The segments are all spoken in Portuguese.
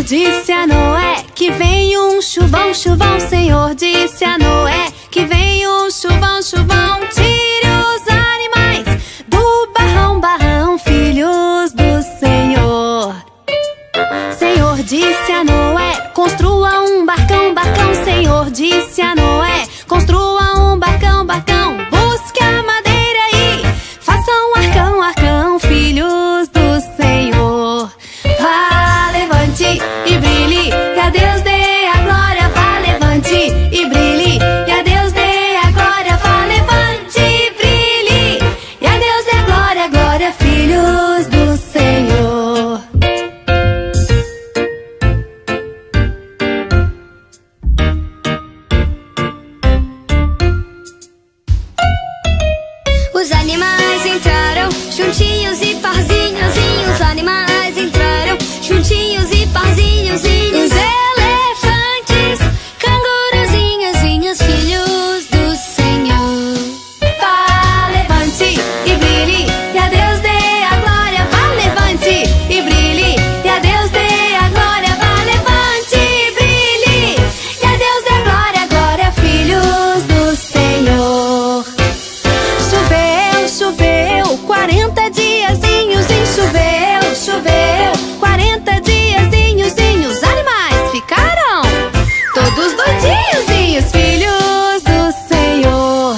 Senhor disse a Noé que vem um chuvão, chuvão. Senhor disse a Noé que vem um chuvão, chuvão. Tire os animais do barrão, barrão, filhos do Senhor. Senhor disse a Noé, construa um barcão, barcão. Senhor disse a Noé, construa um barcão, barcão. Busque a madeira e faça um arcão, arcão, filhos do Senhor. Vá, levante e brilhe, e a Deus dê a glória. Vá, levante e brilhe, e a Deus dê a glória. Vá, levante e brilhe, e a Deus dê a glória, glória, filhos do Senhor. Os animais entraram juntinhos e parzinhos. Os animais entraram juntinhos e parzinhos. Os elefantes, canguruzinhos, filhos do Senhor. Vá, levante e brilhe, e a Deus dê a glória. Vá, levante e brilhe, e a Deus dê a glória. Vá, levante e brilhe, e a Deus dê a glória, glória, filhos do Senhor. Choveu, choveu, 40 diazinhos, choveu, choveu, 40 diazinhos, os animais ficaram todos doidinhos, filhos do Senhor.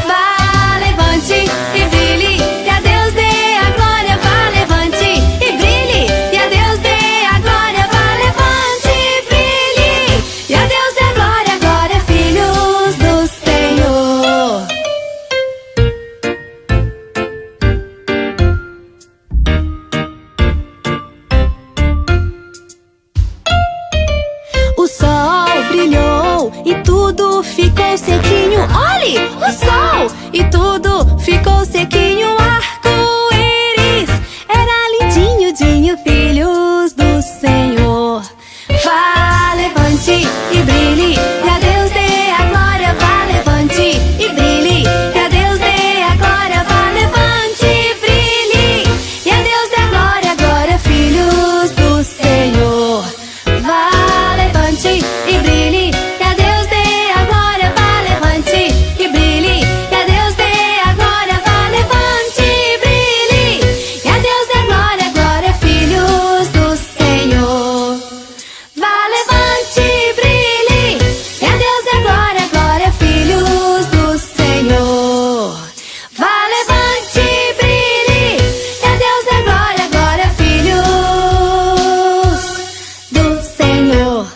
Vá, levante e brilhe, e a Deus dê a glória. Vá, levante e brilhe, e a Deus dê a glória. Vá, levante e brilhe, e a Deus dê a glória, glória, filhos do Senhor. O sol brilhou e tudo ficou sequinho. Olhe o sol e tudo ficou sequinho. Arco-íris era lindinho, dinho, filhos do Senhor. Vá, levante e brilhe, e a Deus dê a glória. Vá, levante e brilhe, e a Deus dê a glória. Vá, levante e brilhe, e a Deus dê a glória, glória, filhos do Senhor. Vá, levante e brilhe, e a Deus dê a glória. Vá, levante e brilhe, e a Deus dê a glória. Vá, levante e brilhe, e a Deus dê a glória, glória, filhos do Senhor. Vá, levante e brilhe, e a Deus dê a glória, glória, filhos do Senhor. Vá, levante e brilhe, e a Deus dê a glória, glória, filhos do Senhor.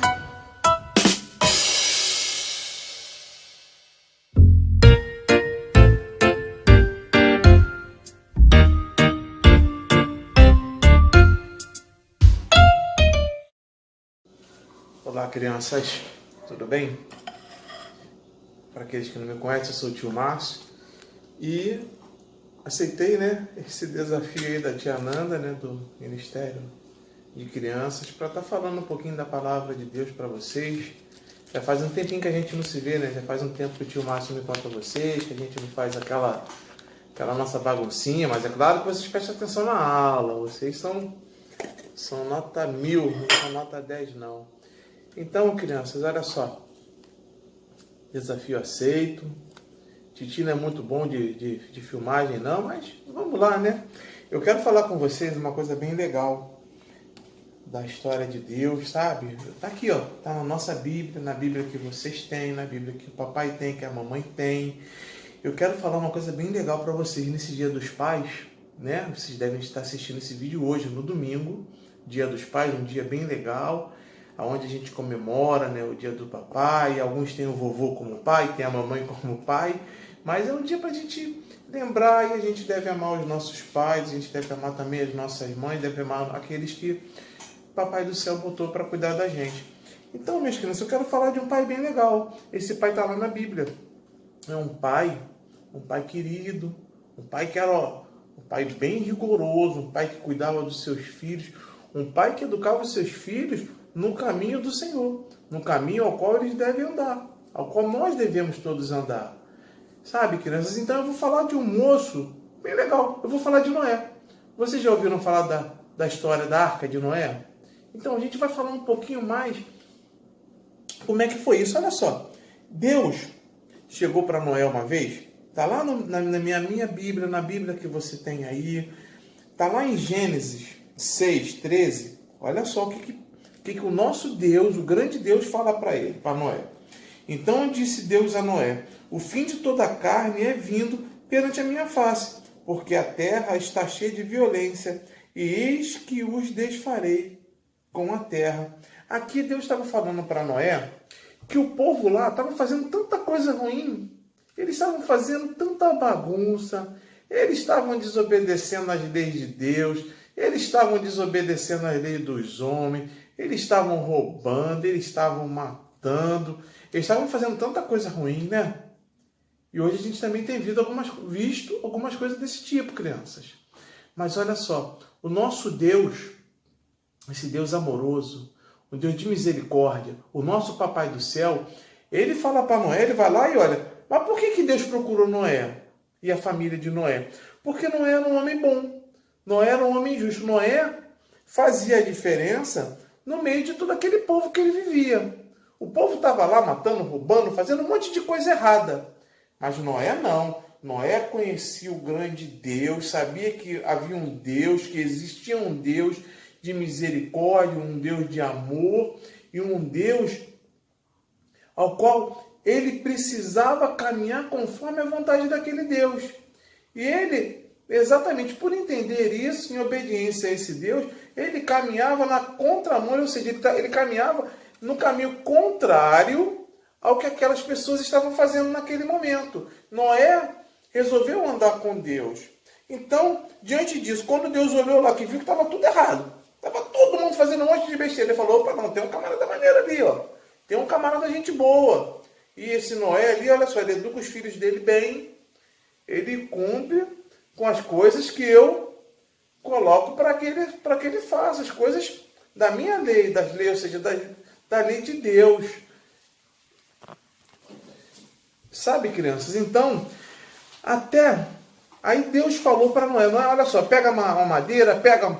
Olá, crianças, tudo bem? Para aqueles que não me conhecem, eu sou o tio Márcio e aceitei, esse desafio aí da tia Nanda, do Ministério de Crianças, para estar falando um pouquinho da palavra de Deus para vocês. Já faz um tempinho que a gente não se vê, Já faz um tempo que o tio Márcio me conta a vocês, que a gente não faz aquela nossa baguncinha, mas é claro que vocês prestem atenção na aula, vocês são nota 1000, não são nota 10 não. Então, crianças, olha só, desafio aceito. Titi não é muito bom de filmagem não, mas vamos lá, Eu quero falar com vocês uma coisa bem legal da história de Deus, sabe? Tá aqui, ó, tá na nossa Bíblia, na Bíblia que vocês têm, na Bíblia que o papai tem, que a mamãe tem. Eu quero falar uma coisa bem legal para vocês nesse Dia dos Pais, Vocês devem estar assistindo esse vídeo hoje, no domingo, Dia dos Pais, um dia bem legal, onde a gente comemora, o dia do papai. Alguns têm o vovô como pai, tem a mamãe como pai, mas é um dia para a gente lembrar, e a gente deve amar os nossos pais, a gente deve amar também as nossas mães, deve amar aqueles que o papai do céu botou para cuidar da gente. Então, minhas crianças, eu quero falar de um pai bem legal. Esse pai está lá na Bíblia. É um pai querido, um pai que era um pai bem rigoroso, um pai que cuidava dos seus filhos, um pai que educava os seus filhos no caminho do Senhor, no caminho ao qual eles devem andar, ao qual nós devemos todos andar. Sabe, crianças? Então eu vou falar de um moço bem legal. Eu vou falar de Noé. Vocês já ouviram falar da história da Arca de Noé? Então a gente vai falar um pouquinho mais como é que foi isso. Olha só, Deus chegou para Noé uma vez, está lá na minha Bíblia, na Bíblia que você tem aí, está lá em Gênesis 6:13. Olha só o que o nosso Deus, o grande Deus, fala para Noé. Então disse Deus a Noé: o fim de toda a carne é vindo perante a minha face, porque a terra está cheia de violência, e eis que os desfarei com a terra. Aqui Deus estava falando para Noé que o povo lá estava fazendo tanta coisa ruim, eles estavam fazendo tanta bagunça, eles estavam desobedecendo as leis de Deus, eles estavam desobedecendo as leis dos homens, eles estavam roubando, eles estavam matando, eles estavam fazendo tanta coisa ruim, né? E hoje a gente também tem visto algumas coisas desse tipo, crianças. Mas olha só, o nosso Deus, esse Deus amoroso, o Deus de misericórdia, o nosso Papai do céu, ele fala para Noé, ele vai lá e olha, mas por que Deus procurou Noé e a família de Noé? Porque Noé era um homem bom, Noé era um homem justo, Noé fazia a diferença no meio de todo aquele povo que ele vivia. O povo estava lá matando, roubando, fazendo um monte de coisa errada. Mas Noé não. Noé conhecia o grande Deus, sabia que havia um Deus, que existia um Deus de misericórdia, um Deus de amor e um Deus ao qual ele precisava caminhar conforme a vontade daquele Deus. E ele, exatamente por entender isso, em obediência a esse Deus, ele caminhava na contramão, ou seja, ele caminhava no caminho contrário ao que aquelas pessoas estavam fazendo naquele momento. Noé resolveu andar com Deus. Então, diante disso, quando Deus olhou lá, que viu que estava tudo errado, estava todo mundo fazendo um monte de besteira, ele falou, opa, não, tem um camarada maneiro ali, ó. Tem um camarada gente boa. E esse Noé ali, olha só, ele educa os filhos dele bem, ele cumpre com as coisas que eu coloco para que ele faça, as coisas da minha lei, das leis, ou seja, da lei de Deus. Sabe, crianças? Então, até aí Deus falou para Noé, olha só, pega uma madeira, pega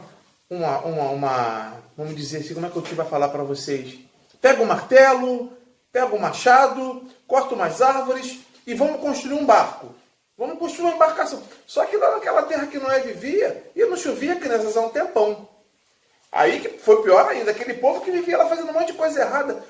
uma, vamos dizer assim, como é que eu te vai falar para vocês? Pega um martelo, pega um machado, corta umas árvores e vamos construir um barco. Vamos construir uma embarcação. Só que lá naquela terra que Noé vivia, e não chovia, crianças, há um tempão. Aí que foi pior ainda, aquele povo que vivia lá fazendo um monte de coisa errada,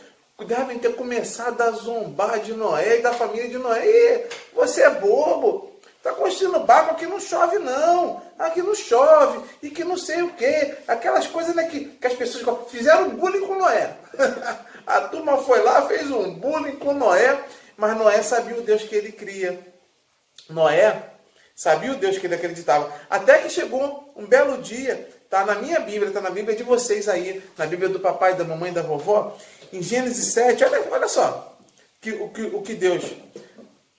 devem ter começado a zombar de Noé e da família de Noé. E você é bobo, está construindo barco, aqui não chove não, aqui não chove, e que não sei o quê. Aquelas coisas, né, que as pessoas fizeram bullying com Noé. A turma foi lá, fez um bullying com Noé, mas Noé sabia o Deus que ele cria. Noé sabia o Deus que ele acreditava. Até que chegou um belo dia, está na minha Bíblia, está na Bíblia de vocês aí, na Bíblia do papai, da mamãe, da vovó, em Gênesis 7, olha só, o que Deus,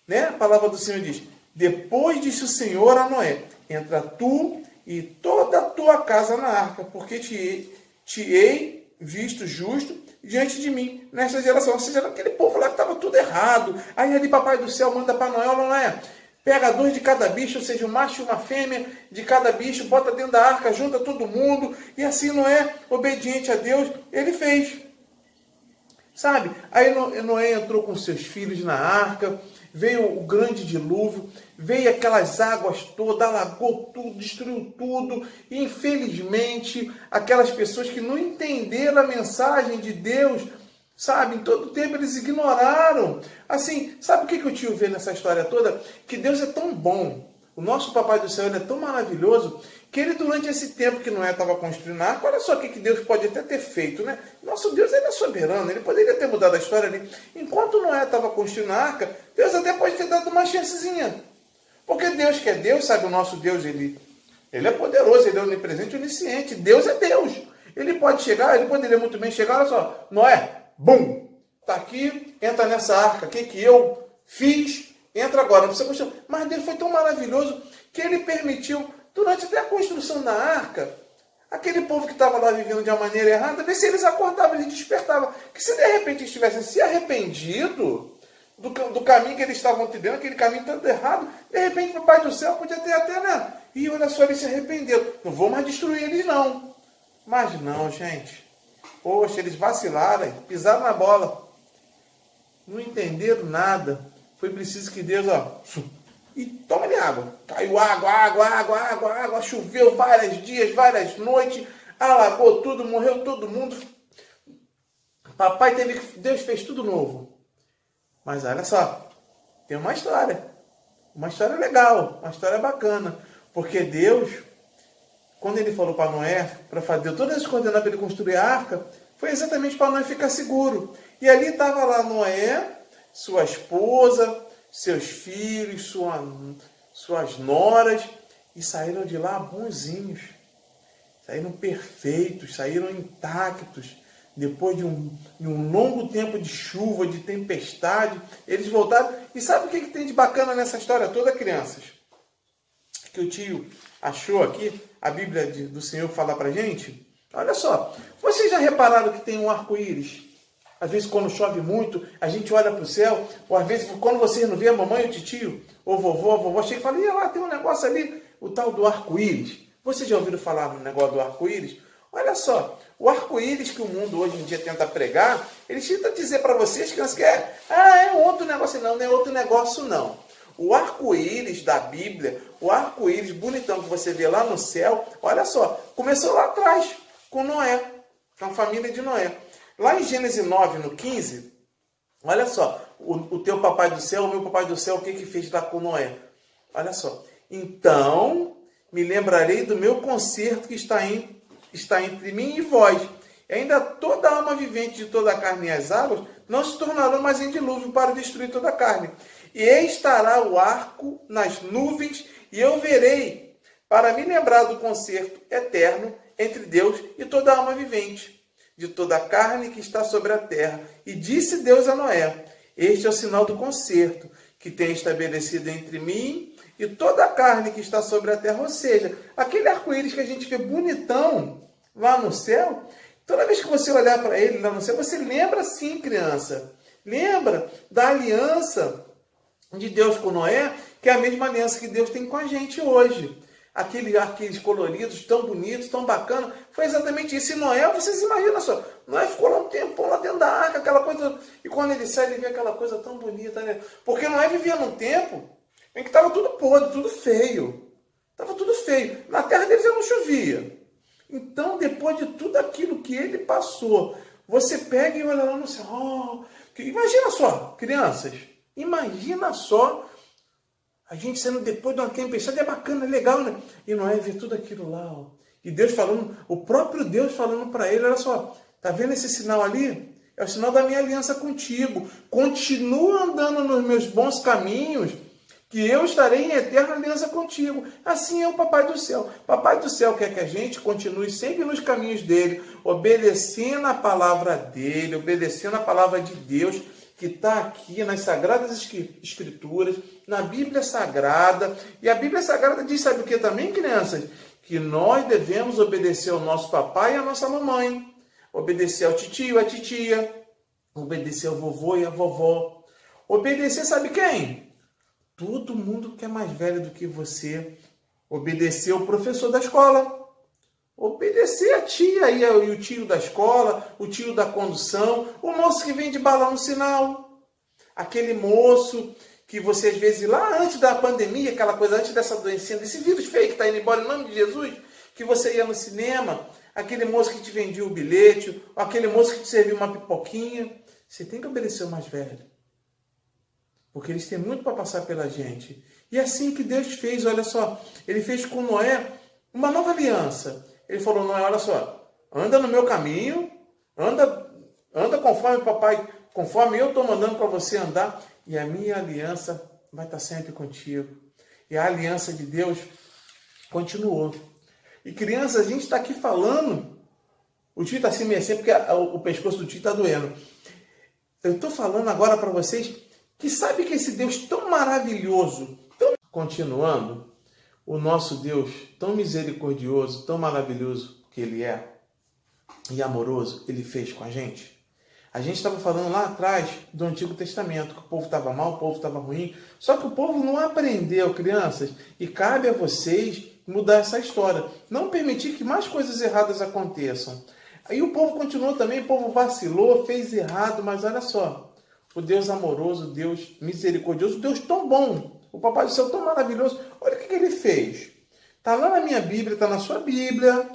né? A palavra do Senhor diz, depois disse o Senhor a Noé, entra tu e toda a tua casa na arca, porque te hei visto justo diante de mim nesta geração. Ou seja, aquele povo lá que estava tudo errado. Aí ali papai do céu manda para Noé, pega 2 de cada bicho, ou seja, um macho e uma fêmea de cada bicho, bota dentro da arca, junta todo mundo, e assim Noé, obediente a Deus, ele fez. Sabe? Aí Noé entrou com seus filhos na arca, veio o grande dilúvio, veio aquelas águas todas, alagou tudo, destruiu tudo. E infelizmente, aquelas pessoas que não entenderam a mensagem de Deus, sabe, em todo tempo eles ignoraram. Assim, sabe o que eu tio vê nessa história toda? Que Deus é tão bom, o nosso Papai do Céu ele é tão maravilhoso, que ele durante esse tempo que Noé estava construindo a arca, olha só o que Deus pode até ter feito, né? Nosso Deus ele é soberano, ele poderia ter mudado a história ali. Enquanto Noé estava construindo a arca, Deus até pode ter dado uma chancezinha. Porque Deus que é Deus, sabe, o nosso Deus, ele é poderoso, ele é onipresente, onisciente. Deus é Deus. Ele pode chegar, ele poderia muito bem chegar, olha só, Noé, bum, tá aqui, entra nessa arca aqui que eu fiz, entra agora, não precisa construir. Mas Deus foi tão maravilhoso que ele permitiu, durante até a construção da arca, aquele povo que estava lá vivendo de uma maneira errada, ver se eles acordavam, eles despertavam. Que se de repente eles tivessem se arrependido do caminho que eles estavam trilhando, aquele caminho tanto errado, de repente o Papai do Céu podia ter até, né? E olha só, eles se arrependeram. Não vou mais destruir eles não. Mas não, gente. Poxa, eles vacilaram, pisaram na bola. Não entenderam nada. Foi preciso que Deus, e toma-lhe água. Caiu água, choveu vários dias, várias noites, alagou tudo, morreu todo mundo. Deus fez tudo novo. Mas olha só, tem uma história legal, uma história bacana. Porque Deus, quando ele falou para Noé, para fazer todas as coordenadas para ele construir a arca, foi exatamente para Noé ficar seguro. E ali estava lá Noé, sua esposa, seus filhos, suas noras, e saíram de lá bonzinhos, saíram perfeitos, saíram intactos. Depois de um longo tempo de chuva, de tempestade, eles voltaram. E sabe o que tem de bacana nessa história toda, crianças? Que o tio achou aqui, a Bíblia do Senhor fala pra gente. Olha só, vocês já repararam que tem um arco-íris? Às vezes quando chove muito, a gente olha para o céu, ou às vezes quando vocês não vê a mamãe, o titio, ou vovô, a vovó, chega e fala, e lá tem um negócio ali, o tal do arco-íris. Vocês já ouviram falar no negócio do arco-íris? Olha só, o arco-íris que o mundo hoje em dia tenta pregar, eles tentam dizer para vocês, crianças, que é outro negócio. Não é outro negócio não. O arco-íris da Bíblia, o arco-íris bonitão que você vê lá no céu, olha só, começou lá atrás, com Noé, com a família de Noé. Lá em Gênesis 9, no 15, olha só, o teu papai do céu, o meu papai do céu, o que fez lá com Noé? Olha só, então me lembrarei do meu concerto que está entre mim e vós. E ainda toda alma vivente de toda a carne e as águas não se tornarão mais em dilúvio para destruir toda a carne. E estará o arco nas nuvens, e eu verei, para me lembrar do concerto eterno entre Deus e toda a alma vivente, de toda a carne que está sobre a terra. E disse Deus a Noé, este é o sinal do concerto que tem estabelecido entre mim e toda a carne que está sobre a terra. Ou seja, aquele arco-íris que a gente vê bonitão lá no céu, toda vez que você olhar para ele lá no céu, você lembra sim, criança, lembra da aliança de Deus com Noé, que é a mesma aliança que Deus tem com a gente hoje. Aqueles coloridos, tão bonitos, tão bacanas, foi exatamente isso. E Noé, vocês imaginam só, Noé ficou lá um tempão lá dentro da arca, aquela coisa, e quando ele sai, ele vê aquela coisa tão bonita, né? Porque Noé vivia num tempo em que estava tudo podre, tudo feio. Estava tudo feio. Na terra deles não chovia. Então, depois de tudo aquilo que ele passou, você pega e olha lá no céu. Imagina só, crianças, imagina só, a gente sendo depois de uma tempestade, é bacana, é legal, né? E Noé vê tudo aquilo lá, ó. E Deus falando, o próprio Deus falando para ele, olha só, tá vendo esse sinal ali? É o sinal da minha aliança contigo. Continua andando nos meus bons caminhos, que eu estarei em eterna aliança contigo. Assim é o Papai do Céu. Papai do Céu quer que a gente continue sempre nos caminhos dele, obedecendo a palavra dele, obedecendo a palavra de Deus, que está aqui nas Sagradas Escrituras, na Bíblia Sagrada. E a Bíblia Sagrada diz, sabe o que também, crianças? Que nós devemos obedecer ao nosso papai e à nossa mamãe. Obedecer ao titio, à titia. Obedecer ao vovô e à vovó. Obedecer, sabe quem? Todo mundo que é mais velho do que você. Obedecer ao professor da escola. Obedecer a tia e o tio da escola, o tio da condução, o moço que vende bala no sinal. Aquele moço que você, às vezes, lá antes da pandemia, aquela coisa, antes dessa doença, desse vírus feio que está indo embora, em nome de Jesus, que você ia no cinema, aquele moço que te vendia o bilhete, aquele moço que te servia uma pipoquinha. Você tem que obedecer o mais velho. Porque eles têm muito para passar pela gente. E é assim que Deus fez, olha só, ele fez com Noé uma nova aliança. Ele falou, Noé, olha só, anda no meu caminho, anda conforme papai, conforme eu estou mandando para você andar, e a minha aliança vai estar sempre contigo. E a aliança de Deus continuou. E crianças, a gente está aqui falando, o tio está assim meio assim, porque o pescoço do tio está doendo. Eu estou falando agora para vocês que sabe que esse Deus tão maravilhoso, continuando, o nosso Deus tão misericordioso, tão maravilhoso que Ele é, e amoroso, Ele fez com a gente. A gente estava falando lá atrás do Antigo Testamento, que o povo estava mal, o povo estava ruim, só que o povo não aprendeu, crianças, e cabe a vocês mudar essa história. Não permitir que mais coisas erradas aconteçam. Aí o povo continuou também, o povo vacilou, fez errado, mas olha só, o Deus amoroso, o Deus misericordioso, o Deus tão bom, o Papai do Céu tão maravilhoso, olha o que ele fez. Está lá na minha Bíblia, está na sua Bíblia,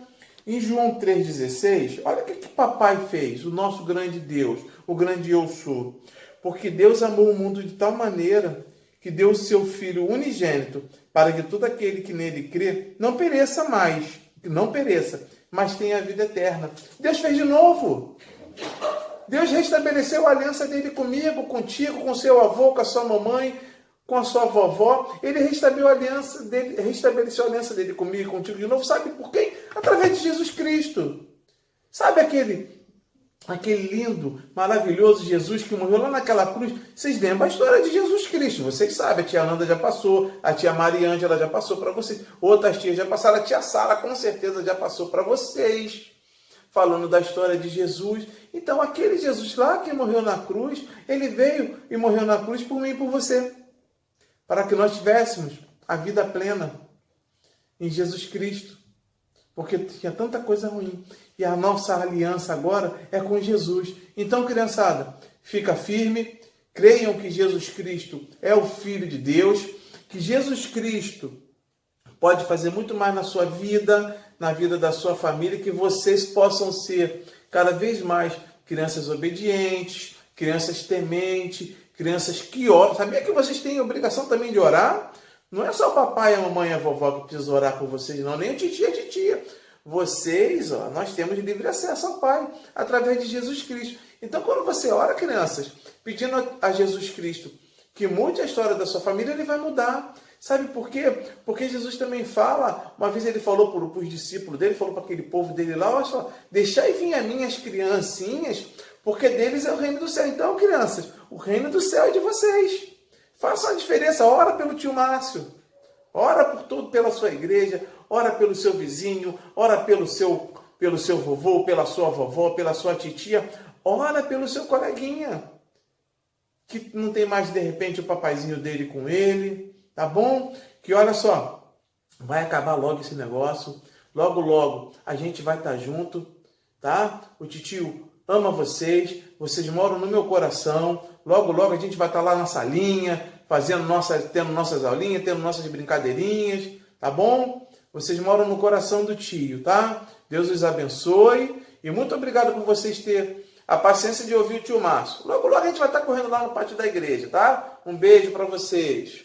em João 3,16, olha o que o papai fez, o nosso grande Deus, o grande eu sou. Porque Deus amou o mundo de tal maneira que deu o seu Filho unigênito para que todo aquele que nele crê não pereça mais, não pereça, mas tenha a vida eterna. Deus fez de novo. Deus restabeleceu a aliança dele comigo, contigo, com seu avô, com a sua mamãe, com a sua vovó. Ele restabeleceu a aliança dele comigo, contigo de novo. Sabe por quê? Através de Jesus Cristo. Sabe aquele lindo, maravilhoso Jesus que morreu lá naquela cruz? Vocês lembram a história de Jesus Cristo? Vocês sabem, a tia Ananda já passou, a tia Mariângela já passou para vocês, outras tias já passaram, a tia Sara com certeza já passou para vocês, falando da história de Jesus. Então aquele Jesus lá que morreu na cruz, ele veio e morreu na cruz por mim e por você, para que nós tivéssemos a vida plena em Jesus Cristo, porque tinha tanta coisa ruim. E a nossa aliança agora é com Jesus. Então, criançada, fica firme, creiam que Jesus Cristo é o Filho de Deus, que Jesus Cristo pode fazer muito mais na sua vida, na vida da sua família, que vocês possam ser cada vez mais crianças obedientes, crianças tementes, crianças que oram. Sabia que vocês têm a obrigação também de orar? Não é só o papai, a mamãe e a vovó que precisam orar por vocês, não, nem a titia. Vocês, nós temos livre acesso ao Pai, através de Jesus Cristo. Então, quando você ora, crianças, pedindo a Jesus Cristo que mude a história da sua família, ele vai mudar. Sabe por quê? Porque Jesus também fala, uma vez ele falou para os discípulos dele, falou para aquele povo dele lá, olha só, deixai vir a mim as criancinhas, porque deles é o reino do céu. Então, crianças, o reino do céu é de vocês. Façam a diferença, ora pelo tio Márcio, ora por tudo, pela sua igreja, ora pelo seu vizinho, ora pelo seu vovô, pela sua vovó, pela sua titia, ora pelo seu coleguinha, que não tem mais, de repente, o papaizinho dele com ele, tá bom? Que olha só, vai acabar logo esse negócio, logo a gente vai estar junto, tá? O titio ama vocês, vocês moram no meu coração, logo a gente vai estar lá na salinha, tendo nossas aulinhas, tendo nossas brincadeirinhas, tá bom? Vocês moram no coração do tio, tá? Deus os abençoe e muito obrigado por vocês terem a paciência de ouvir o tio Márcio. Logo a gente vai estar correndo lá no pátio da igreja, tá? Um beijo para vocês.